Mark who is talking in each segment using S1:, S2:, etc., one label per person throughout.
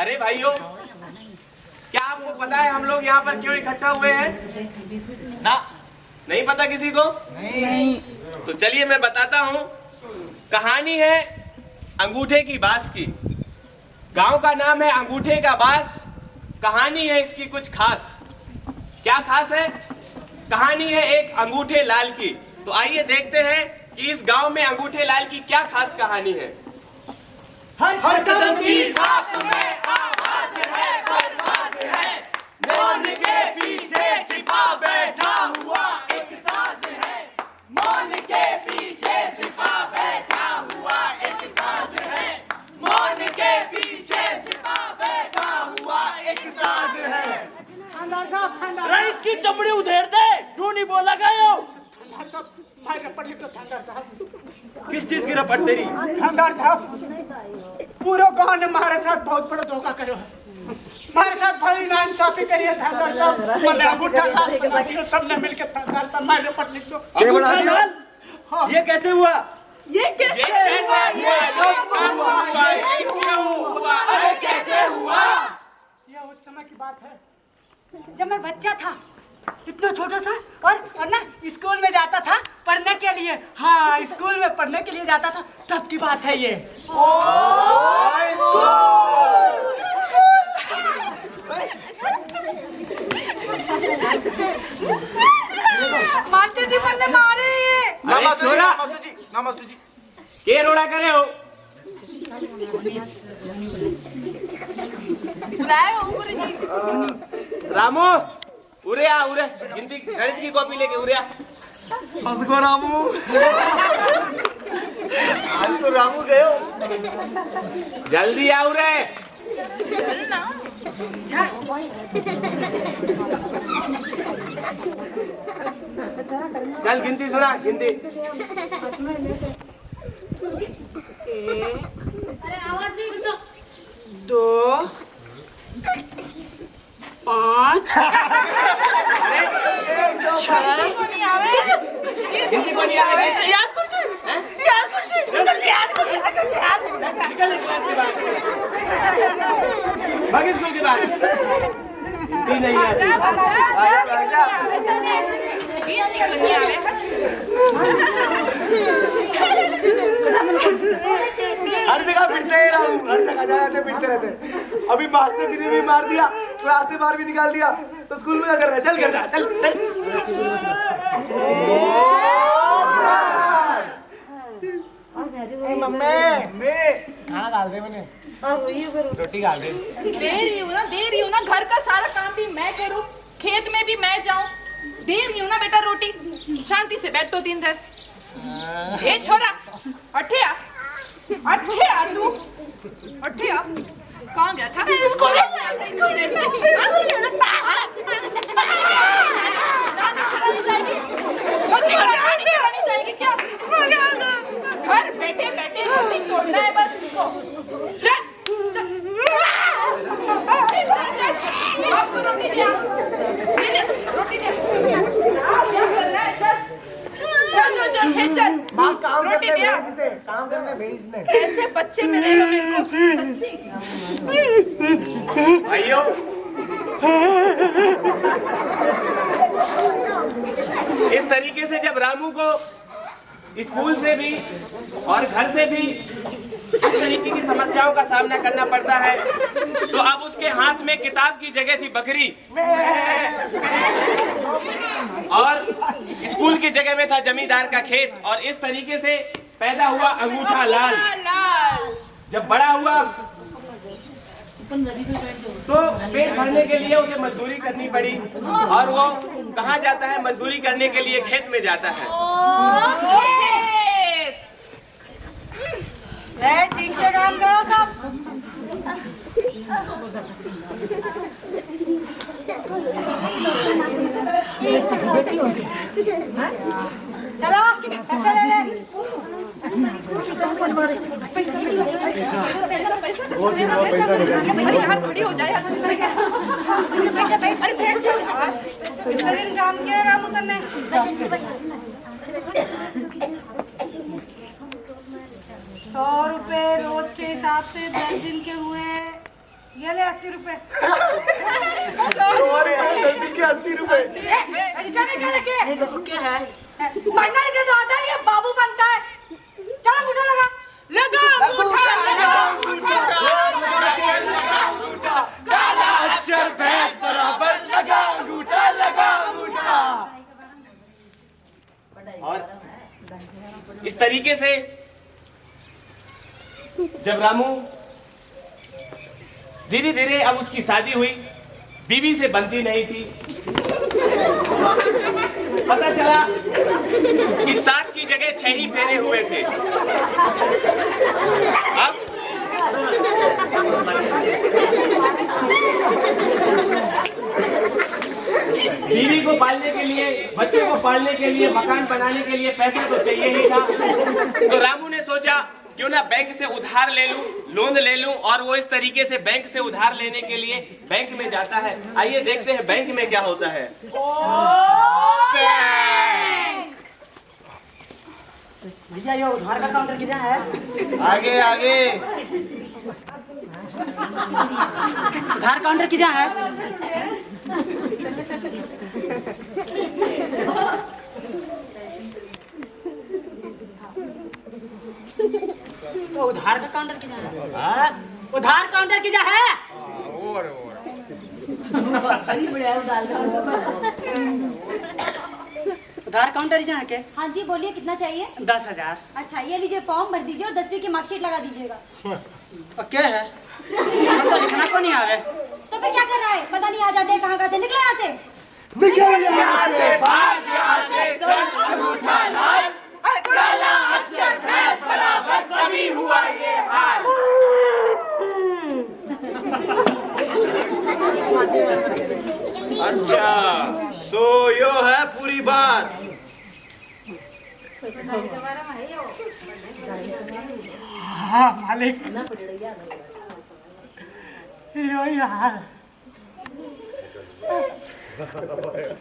S1: अरे भाइयों, क्या आपको पता है हम लोग यहाँ पर क्यों इकट्ठा हुए हैं? ना, नहीं पता किसी को? नहीं। तो चलिए मैं बताता हूँ। कहानी है अंगूठे की बांस की। गांव का नाम है अंगूठे का बांस। कहानी है इसकी कुछ खास। क्या खास है? कहानी है एक अंगूठे लाल की। तो आइए देखते हैं कि इस गांव में अंगूठे लाल की क्या खास कहानी है।
S2: हर कदम की खाप में आवाज है, बर्बाद है। मौन के पीछे छिपा बैठा हुआ एक साज है। मौन के पीछे छिपा बैठा हुआ एक साज है। मौन के पीछे छिपा बैठा हुआ एक साज है।
S3: रईस की चमड़ी उधेड़ दे, यूं नहीं बोला गया।
S4: रपट लिख दो थानेदार साहब।
S3: किस चीज की रपट तेरी?
S4: थानेदार साहब, पूरे गांव ने हमारे साथ बहुत बड़ा धोखा करो है। हमारे साथ बड़ी नाइंसाफी करी है थानेदार साहब। मैंने अंगूठा लाल सबने मिलकर थानेदार साहब मारे रपट लिख दो।
S3: अंगूठा लाल?
S4: हाँ।
S3: ये कैसे हुआ?
S2: ये कैसे हुआ? अरे कैसे हुआ?
S4: ये उस समय की बात है जब मैं बच्चा था, इतना छोटा सा, और ना स्कूल में जाता था पढ़ने के लिए। हाँ, स्कूल में पढ़ने के लिए जाता था, तब की बात है ये।
S2: मास्टर जी मन्ने मारे ये।
S3: नमस्ते जी।
S1: के रोड़ा करे हो?
S2: बुलाए हो गुरुजी।
S1: रामू, उरे आ, उरे गिनती गणित की कॉपी लेके उरे आ।
S3: हंसको रामू। आज तो रामू गए हो।
S1: जल्दी आ उरे।
S2: चल ना।
S1: चल गिनती सुना, गिनती।
S4: अरे आवाज नहीं, बच्चों। 2 5 6
S1: गिनती को नहीं आवे।
S2: याद कर
S1: निकल क्लास के बाहर। भाग स्कूल के बाहर। गिनती नहीं आती।
S3: हर जगह फिरते हैं रामू, हर जगह जाते फिरते रहते। अभी मास्टर जी ने भी मार दिया, क्लास से बाहर भी निकाल दिया, तो स्कूल में क्या कर रहा है? चल कर जा, चल चल।
S4: मम्मी खाना डाल दे मैंने। रोटी डाल दे।
S2: दे रही हूँ ना। घर का सारा काम भी मैं करूँ, खेत में भी मैं जाऊँ। दे रही हूँ ना बेटा रोटी। शांति से बैठ 2-3 दिन। ये छोरा, अठे आ तू। अठे आ। कहाँ गया था? स्कूल जाएगी क्या? घर बैठे बैठे रोटी तोड़ना है बस इसको। चल आपको रोटी दिया, रोटी दिया। क्या कर रहा है? चल रोटी दिया।
S4: काम करने भेज ने।
S2: ऐसे बच्चे मिलेगा मेरे को।
S1: भाइयों, इस तरीके से जब रामू को स्कूल से भी और घर से भी इस तरीके की समस्याओं का सामना करना पड़ता है, तो अब उसके हाथ में किताब की जगह थी बकरी, और स्कूल की जगह में था जमींदार का खेत, और इस तरीके से पैदा हुआ अंगूठा लाल। जब बड़ा हुआ तो पेट भरने के लिए उसे मजदूरी करनी पड़ी, और वो कहाँ जाता है? मजदूरी करने के लिए खेत में जाता है।
S2: ठीक से काम करो सब। चलो पैसा ले ले। पैसा खड़ी हो जाए। अरे बैठ जाओ। कितने दिन काम किया रामू तन्ने? 100 रुपए रोज के हिसाब से 10 दिन के हुए
S4: ये ले 80 रुपए।
S3: और 80 के 80 रुपए।
S4: रजिस्टर में क्या लिखे? क्या है? पढ़ना लिखना तो आता नहीं है, बाबू बनता है। चल अंगूठा लगा।
S3: काला अक्षर भैंस बराबर लगा अंगूठा लगा अंगूठा।
S1: और इस तरीके से जब रामू धीरे धीरे अब उसकी शादी हुई, बीवी से बनती नहीं थी। पता चला कि 7 की जगह 6 ही फेरे हुए थे। अब बीवी को पालने के लिए, बच्चे को पालने के लिए, मकान बनाने के लिए पैसा तो चाहिए ही था। तो रामू ने सोचा क्यों ना बैंक से उधार ले लूं, लोन ले लूं। और वो इस तरीके से बैंक से उधार लेने के लिए बैंक में जाता है। आइए देखते हैं बैंक में क्या होता है।
S4: भैया ये उधार का काउंटर किधर है?
S3: आगे आगे।
S4: उधार काउंटर किधर है? तो उधार का काउंटर किधर है? उधार काउंटर किधर है? उधार काउंटर ही जहाँ के?
S5: हाँ जी बोलिए, कितना चाहिए?
S4: 10,000।
S5: अच्छा ये लीजिए, फॉर्म भर दीजिए और 10वीं की मार्कशीट लगा दीजिएगा।
S4: और क्या है? तो लिखना को नहीं आवे।
S5: तो फिर क्या कर रहा है? पता नहीं आ जाते कहाँ से। निकलो यहाँ से।
S3: निकल यहाँ से, भाग यहाँ से, चल अंगूठा लाल। काला अक्षर भैंस बराबर तभी हुआ ये हाल। अच्छा तो यो है पूरी बात।
S4: हाँ मालिक, यो यार,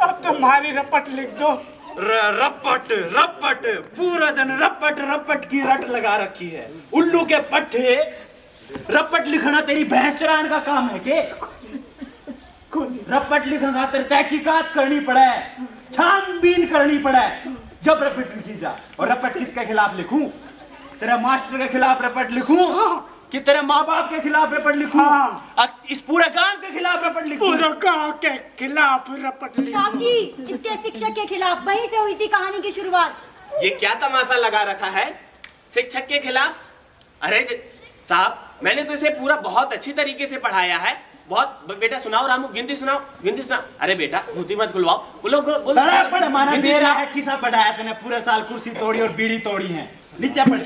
S4: अब तुम्हारी रपट लिख दो।
S2: रपट रपट पूरा दिन रपट रपट की रट लगा रखी है। उल्लू के पट्टे, रपट लिखना तेरी भैंस चराने का काम है के? रपट लिखना तेरी तहकीकात करनी पड़े, छानबीन करनी पड़े जब रपट लिखी जा। और रपट किसके खिलाफ लिखूं? तेरे मास्टर के खिलाफ रपट लिखूं कि तेरे माँ बाप के खिलाफ रपट लिखूं? इस पूरे गांव के खिलाफ रपट लिखूं?
S4: पूरे गांव के खिलाफ रपट लिखो।
S5: साहब जी, इसके शिक्षक के खिलाफ, वहीं से हुई थी कहानी की शुरुआत।
S1: ये क्या तमाशा लगा रखा है शिक्षक के खिलाफ? अरे साहब, मैंने तो इसे पूरा बहुत अच्छी तरीके से पढ़ाया है। बहुत बेटा सुनाओ रामू, गिनती सुनाओ, गिनती सुनाओ। अरे बेटा धोती मत खुलवाओ, बोलो बोलो।
S2: बड़ा माना मेरा है किसा पढ़ाया तूने? पूरे साल कुर्सी तोड़ी और बीड़ी तोड़ी है। नीचे पढ़।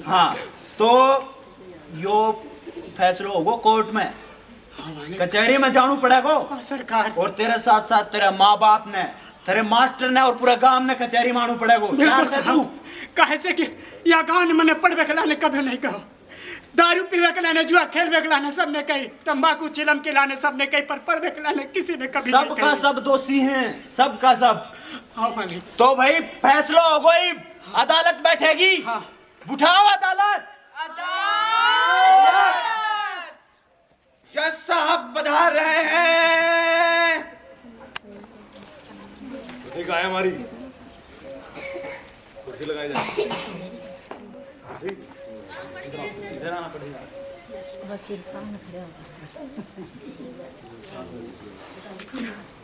S2: हाँ तो यो फैसलो होगो कोर्ट में, कचहरी में जाना पड़ेगा
S4: सरकार।
S2: और तेरे साथ साथ तेरे माँ बाप ने, तेरे मास्टर ने और पूरा गांव ने कचहरी मानू पड़ेगा।
S4: बिल्कुल साहब, कहे से कि या गांव ने मैंने पढ़ बेखलाने कभी नहीं कहो। दारू पीवे के लाने, जुआ खेल बेखलाने सबने कही, तंबाकू चिलम के लाने सबने कही, पर पढ़ बेखलाने किसी ने कभी नहीं
S2: सबका सब दोषी हैं, सबका सब।
S4: हाँ मालिक।
S2: तो भाई फैसला हो गई, अदालत बैठेगी।
S4: हाँ।
S2: उठाओ अदालत।
S3: जज साहब पधार रहे हैं।
S6: कुर्सी कहाँ है हमारी? कुर्सी लगाई जाए।
S2: इधर आना पड़ेगा।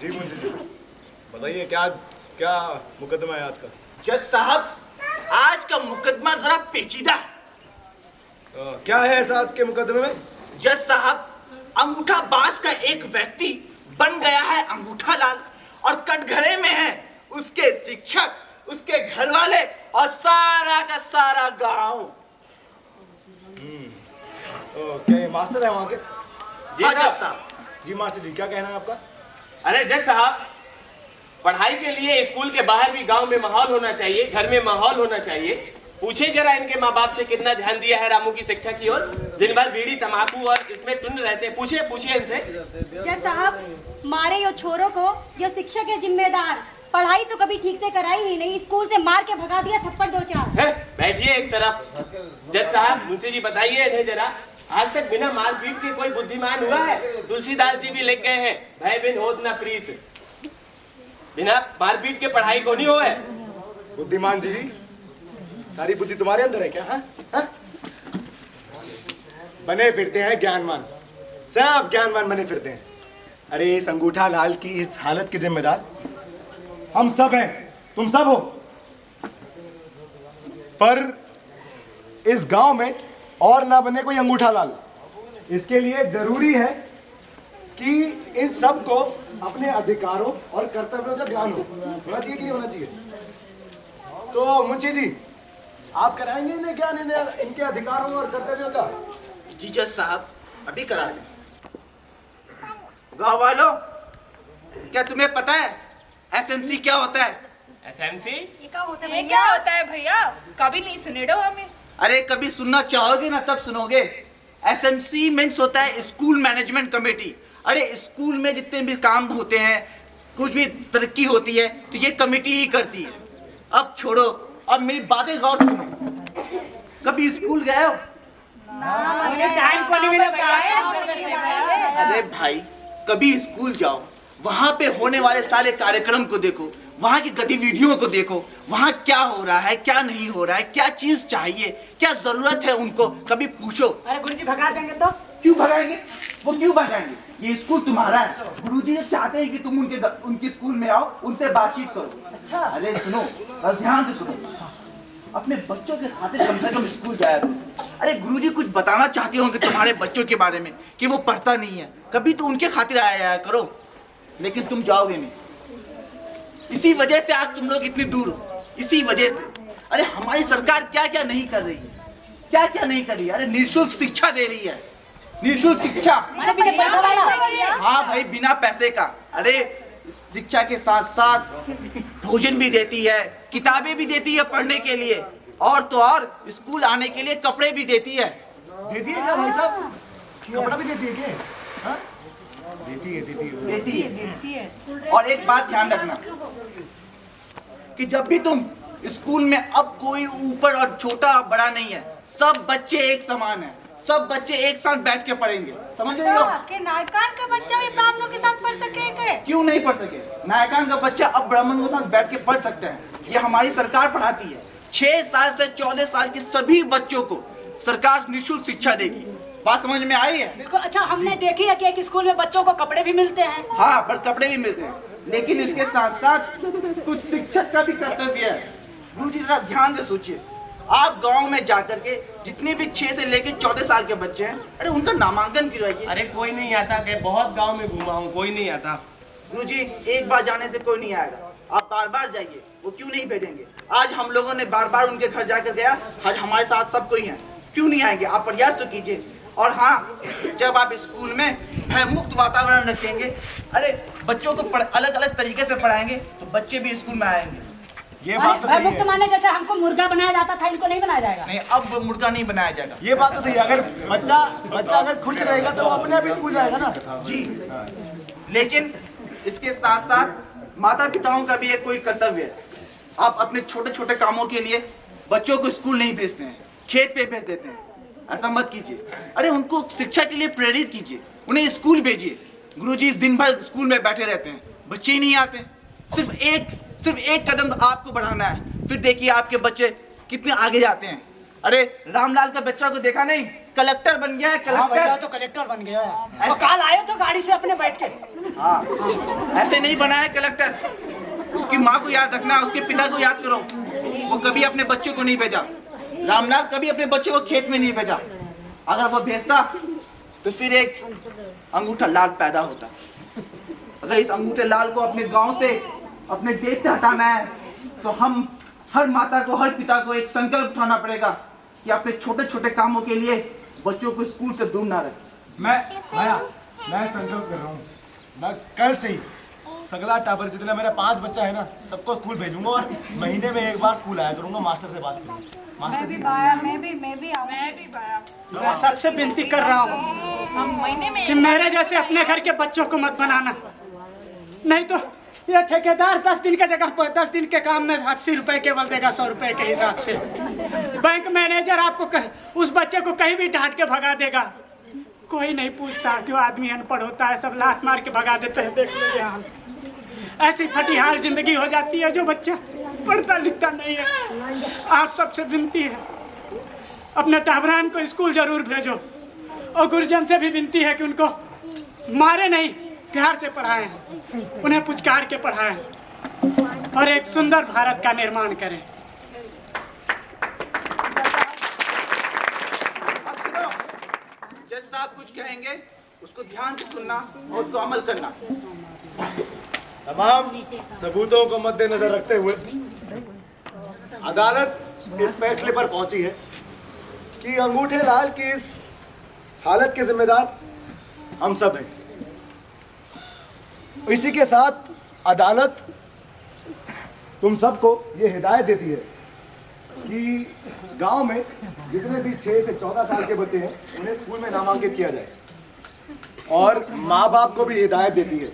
S6: जी मुंशी जी, बताइए क्या क्या मुकदमा है आज का?
S3: जज साहब, आज का मुकदमा जरा पेचीदा है।
S6: क्या है ऐसा आज के मुकदमे में?
S3: जज साहब, अंगूठा बांस का एक व्यक्ति बन गया है अंगूठा लाल, और कटघरे में है उसके शिक्षक, उसके घर वाले और सारा का सारा गांव।
S6: क्या ये मास्टर है वहाँ के?
S3: हाँ जज साहब।
S6: जी मास्टर जी, क्या कहना है आपका?
S1: अरे जज साहब, पढ़ाई के लिए स्कूल के बाहर भी गांव में माहौल होना चाहिए, घर में माहौल होना चाहिए। पूछे जरा इनके माँ बाप से कितना ध्यान दिया है रामू की शिक्षा की ओर। दिन भर बीड़ी तंबाकू और इसमें टुन रहते हैं। पूछिए इनसे।
S5: जज साहब, मारे यो छोरों को, यो शिक्षक है जिम्मेदार। पढ़ाई तो कभी ठीक से कराई ही नहीं, स्कूल से मार के भगा दिया थप्पड़ 2-4।
S1: बैठिए एक तरफ। जज साहब, मुंशी जी बताइए इन्हें जरा, आज तक बिना मारपीट के कोई बुद्धिमान हुआ है? तुलसीदास जी भी लिख गए हैं, भय बिन होत न प्रीत। बिना मारपीट के पढ़ाई को नहीं हो है।
S6: बुद्धिमान जी, सारी बुद्धि तुम्हारे अंदर है क्या? हाँ? बने फिरते हैं ज्ञानवान, सब ज्ञानवान बने फिरते हैं। अरे इस अंगूठा लाल की इस हालत के जिम्मेदार हम सब हैं, तुम सब हो। पर इस गांव में और ना बने कोई अंगूठा लाल। इसके लिए जरूरी है कि इन सब को अपने अधिकारों और कर्तव्यों का ज्ञान होना चाहिए कि नहीं होना चाहिए? तो मुंशी जी, आप कराएंगे इन्हें ज्ञान, इनके अधिकारों और कर्तव्यों का?
S3: जी जज साहब, अभी करा दें। गाँव वालों, क्या तुम्हें पता है एसएमसी क्या होता है?
S1: एसएमसी
S7: ये क्या होता है भैया? कभी नहीं सुने दो हमें।
S3: अरे कभी सुनना चाहोगे ना तब सुनोगे। एसएमसी मीन्स होता है स्कूल मैनेजमेंट कमेटी। अरे स्कूल में जितने भी काम होते हैं, कुछ भी तरक्की होती है तो ये कमेटी ही करती है। अब छोड़ो, अब मेरी बातें गौर से सुनो। कभी स्कूल गए हो?
S4: टाइम को नहीं मिला।
S3: अरे भाई, कभी स्कूल जाओ, वहां पे होने वाले सारे कार्यक्रम को देखो, वहां की गतिविधियों को देखो, वहां क्या हो रहा है, क्या नहीं हो रहा है, क्या चीज चाहिए, क्या जरूरत है उनको, कभी पूछो।
S4: अरे गुरुजी भगा देंगे तो?
S3: क्यों भगाएंगे? वो क्यों भगाएंगे? ये स्कूल तुम्हारा है। गुरुजी चाहते हैं कि तुम उनके स्कूल में आओ, उनसे बातचीत करो।
S4: अच्छा।
S3: अरे सुनो, ध्यान से सुनो, अपने बच्चों के खातिर कम से कम स्कूल जाया करो। अरे गुरुजी कुछ बताना चाहते होंगे तुम्हारे बच्चों के बारे में कि वो पढ़ता नहीं है, कभी तो उनके खातिर आया करो। लेकिन तुम जाओगे नहीं। इसी वजह से आज तुम लोग इतनी दूर हो, इसी वजह से। अरे हमारी सरकार क्या क्या नहीं कर रही है, क्या क्या नहीं कर रही है। अरे निःशुल्क शिक्षा दे रही है, निःशुल्क शिक्षा। हाँ भाई, बिना पैसे का। अरे शिक्षा के साथ साथ भोजन भी देती है, किताबें भी देती है पढ़ने के लिए, और तो और स्कूल आने के लिए कपड़े भी देती है।
S6: देती है क्या भाई साहब? कपड़ा भी देती है क्या? हाँ? देती है।
S3: और एक बात ध्यान रखना कि जब भी तुम स्कूल में, अब कोई ऊपर और छोटा बड़ा नहीं है, सब बच्चे एक समान हैं, सब बच्चे एक साथ बैठ के पढ़ेंगे। समझ रहे हो?
S5: कि नायकान का बच्चा भी ब्राह्मणों के साथ पढ़ सके?
S3: क्यों नहीं पढ़ सके? नायकान का बच्चा अब ब्राह्मणों के साथ बैठ के पढ़ सकते हैं। ये हमारी सरकार पढ़ाती है। 6 साल से 14 साल के सभी बच्चों को सरकार निःशुल्क शिक्षा देगी। बात समझ में आई है?
S4: बिल्कुल। अच्छा, हमने देखी है कि एक स्कूल में बच्चों को कपड़े भी मिलते हैं।
S3: हाँ, पर कपड़े भी मिलते हैं, लेकिन इसके साथ साथ कुछ शिक्षक का भी कर्तव्य है। गुरुजी जरा ध्यान से सोचिए, आप गांव में जाकर के जितने भी 6 से लेकर 14 साल के बच्चे हैं, अरे उनका नामांकन करवाइए।
S1: अरे कोई नहीं आता, कि बहुत गांव में घूमा हूँ, कोई नहीं आता।
S3: गुरुजी, एक बार जाने से कोई नहीं आएगा, आप बार बार जाइए। वो क्यों नहीं भेजेंगे? आज हम लोगों ने बार बार उनके घर जाकर गया, आज हमारे साथ सब कोई है, क्यों नहीं आएंगे? आप प्रयास तो कीजिए। और हाँ, जब आप स्कूल में भयमुक्त वातावरण रखेंगे, अरे बच्चों को अलग अलग तरीके से पढ़ाएंगे, तो बच्चे भी स्कूल में आएंगे।
S6: ये बात तो सही है।
S4: माने जैसे हमको मुर्गा बनाया जाता था, इनको नहीं बनाया जाएगा?
S3: नहीं, अब मुर्गा नहीं बनाया जाएगा।
S6: ये बात तो सही है। अगर बच्चा अगर खुश रहेगा तो वो अपने आप स्कूल जाएगा ना
S3: जी। लेकिन इसके साथ साथ माता पिताओं का भी एक कोई कर्तव्य है। आप अपने छोटे छोटे कामों के लिए बच्चों को स्कूल नहीं भेजते हैं, खेत पे भेज देते हैं। ऐसा मत कीजिए। अरे उनको शिक्षा के लिए प्रेरित कीजिए, उन्हें स्कूल भेजिए। गुरुजी दिन भर स्कूल में बैठे रहते हैं, बच्चे ही नहीं आते। सिर्फ एक कदम आपको बढ़ाना है, फिर देखिए आपके बच्चे कितने आगे जाते हैं। अरे रामलाल का बच्चा को देखा नहीं, कलेक्टर बन गया है, कलेक्टर।
S4: तो कलेक्टर बन गया है। वो कल आए तो गाड़ी से अपने बैठ के।
S3: हाँ, ऐसे नहीं बना है कलेक्टर। उसकी माँ को याद रखना, उसके पिता को याद करो। वो कभी अपने बच्चे को नहीं भेजा, रामलाल कभी अपने बच्चे को खेत में नहीं भेजा। अगर वो भेजता तो फिर एक अंगूठा लाल पैदा होता। अगर इस अंगूठे लाल को अपने गांव से, अपने देश से हटाना है, तो हम हर माता को, हर पिता को एक संकल्प उठाना पड़ेगा कि अपने छोटे छोटे कामों के लिए बच्चों को स्कूल से दूर ना रखें।
S6: मैं संकल्प कर रहा हूँ, मैं कल से ही सगला टावर जितना मेरा 5 बच्चा है ना, सबको स्कूल भेजूंगा और महीने में एक बार स्कूल आया करूंगा, मास्टर से बात करूंगा।
S7: मैं भी बाया।
S4: मैं सबसे विनती कर रहा हूँ
S7: हम महीने में
S4: कि मेरे जैसे अपने घर के बच्चों को मत बनाना, नहीं तो ये ठेकेदार 10 दिन के जगह पर 10 दिन के काम में 80 रुपए केवल देगा 100 रुपए के हिसाब से। बैंक मैनेजर आपको उस बच्चे को कहीं भी डांट के भगा देगा। कोई नहीं पूछता जो आदमी अनपढ़ होता है, सब लात मार के भगा देते हैं। देख लो ये हाल, ऐसी फटीहाल जिंदगी हो जाती है जो बच्चा पढ़ता लिखता नहीं है। आप सबसे विनती है, अपने टाबरान को स्कूल जरूर भेजो, और गुरुजन से भी विनती है कि उनको मारे नहीं, प्यार से पढ़ाएं, उन्हें पुचकार के पढ़ाएं और एक सुंदर भारत का निर्माण करें।
S3: जज साहब कुछ कहेंगे, उसको ध्यान से सुनना और उसको अमल करना।
S6: तमाम सबूतों को मद्देनजर रखते हुए अदालत इस फैसले पर पहुंची है कि अंगूठे लाल की इस हालत के जिम्मेदार हम सब हैं। इसी के साथ अदालत तुम सबको ये हिदायत देती है कि गांव में जितने भी 6 से 14 साल के बच्चे हैं उन्हें स्कूल में नामांकित किया जाए, और माँ बाप को भी हिदायत देती है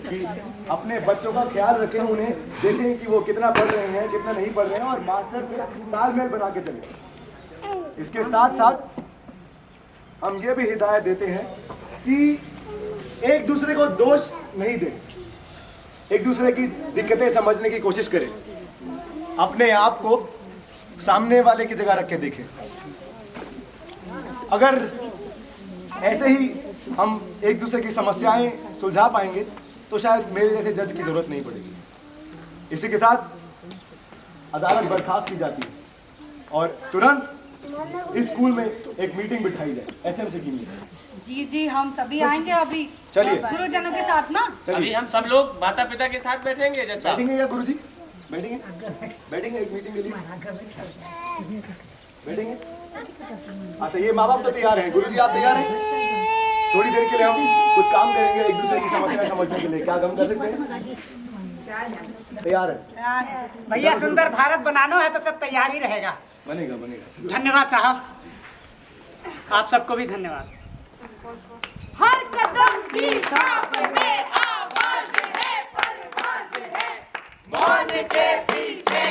S6: कि अपने बच्चों का ख्याल रखें, उन्हें देखें कि वो कितना पढ़ रहे हैं, कितना नहीं पढ़ रहे हैं, और मास्टर से तालमेल बना के चलें। इसके साथ साथ हम ये भी हिदायत देते हैं कि एक दूसरे को दोष नहीं दें, एक दूसरे की दिक्कतें समझने की कोशिश करें, अपने आप को सामने वाले की जगह रख के देखें। अगर ऐसे ही हम एक दूसरे की समस्याएं सुलझा पाएंगे तो शायद मेरे जैसे जज की जरूरत नहीं पड़ेगी। इसी के साथ अदालत बर्खास्त की जाती है और तुरंत इस स्कूल में एक मीटिंग बिठाई जाए एसएमसी की मीटिंग।
S7: जी जी, हम सभी आएंगे अभी
S6: चलिए।
S7: गुरुजनों के साथ ना।
S1: अभी हम सब लोग माता पिता के साथ बैठेंगे जज साहब।
S6: बैठेंगे क्या गुरुजी? बैठेंगे बैठेंगे एक मीटिंग के लिए बैठेंगे। अच्छा, ये माँ बाप तो तैयार हैं, गुरुजी आप तैयार हैं? थोड़ी देर के लिए हम कुछ काम करेंगे एक दूसरे की समस्याएं समझने के लिए। क्या काम कर सकते हैं? तैयार है
S4: भैया, सुंदर भारत बनाना है तो सब तैयार ही रहेगा।
S6: बनेगा बनेगा।
S4: धन्यवाद साहब, आप सबको भी धन्यवाद।
S7: हर कदम की छाप में आवाज है, परवाज़ है, मौन के पीछे